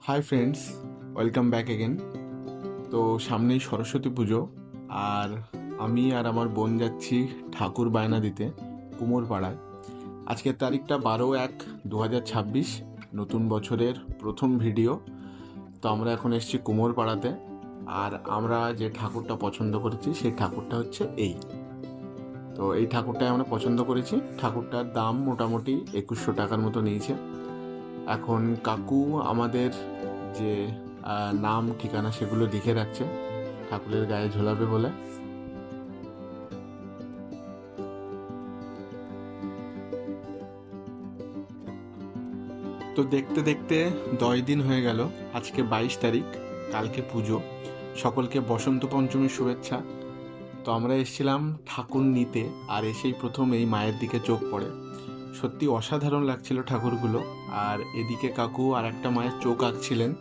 Hi friends, welcome back again. তো সামনেই সরস্বতী পুজো, আর আমি আর আমার বোন যাচ্ছি ঠাকুর বায়না দিতে কুমোরপাড়ায়। আজকের তারিখটা 12/1/2026, নতুন বছরের প্রথম ভিডিও। তো আমরা এখন এসেছি কুমোরপাড়াতে, আর আমরা যে ঠাকুরটা পছন্দ করেছি সেই ঠাকুরটা হচ্ছে এই। তো এই ঠাকুরটাই আমরা পছন্দ করেছি। ঠাকুরটার দাম মোটামুটি 2100 টাকার মতো নিয়েছে। এখন কাকু আমাদের যে নাম ঠিকানা সেগুলো লিখে রাখছে ঠাকুরের গায়ে ঝোলাবে বলে। তো দেখতে দেখতে 10 দিন হয়ে গেল। আজকে 22 তারিখ, কালকে পুজো। সকলকে বসন্ত পঞ্চমীর শুভেচ্ছা। তো আমরা এসেছিলাম ঠাকুর নিতে, আর এসেই প্রথম এই মায়ের দিকে চোখ পড়ে। সত্যি অসাধারণ লাগছিল ঠাকুরগুলো। আর এদিকে কাকু আর একটা মায়ের চোখ আঁকছিলেন।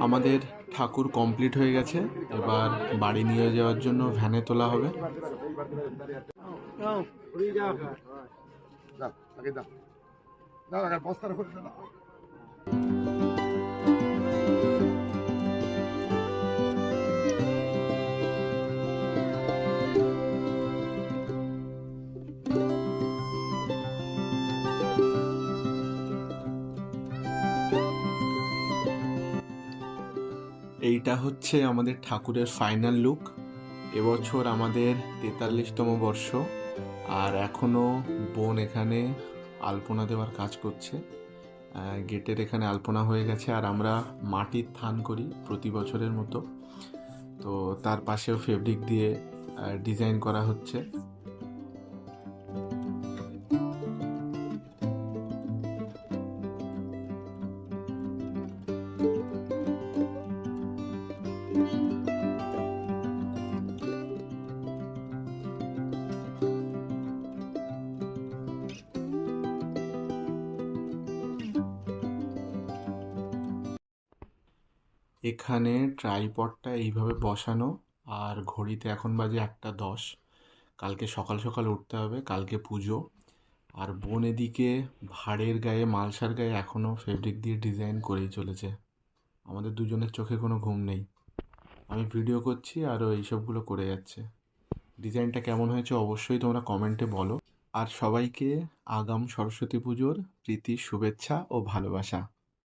আমাদের ঠাকুর কমপ্লিট হয়ে গেছে, এবার বাড়ি নিয়ে যাওয়ার জন্য ভ্যানে তোলা হবে। এইটা হচ্ছে আমাদের ঠাকুরের ফাইনাল লুক। এবছর আমাদের 43তম বর্ষ, আর এখনও বোন এখানে আলপনা দেওয়ার কাজ করছে। গেটের এখানে আলপনা হয়ে গেছে, আর আমরা মাটির থান করি প্রতি বছরের মতো। তো তার পাশেও ফেব্রিক দিয়ে ডিজাইন করা হচ্ছে। এখানে ট্রাইপডটা এইভাবে বসানো, আর ঘড়িতে এখন বাজে 1:10। কালকে সকাল সকাল উঠতে হবে, কালকে পুজো। আর বোন এদিকে ভাড়ের গায়ে, মালসার গায়ে এখনও ফেব্রিক দিয়ে ডিজাইন করেই চলেছে। আমাদের দুজনের চোখে কোনো ঘুম নেই। আমি ভিডিও করছি আরও এইসবগুলো করে যাচ্ছে। ডিজাইনটা কেমন হয়েছে অবশ্যই তোমরা কমেন্টে বলো। আর সবাইকে আগাম সরস্বতী পুজোর প্রীতি, শুভেচ্ছা ও ভালোবাসা।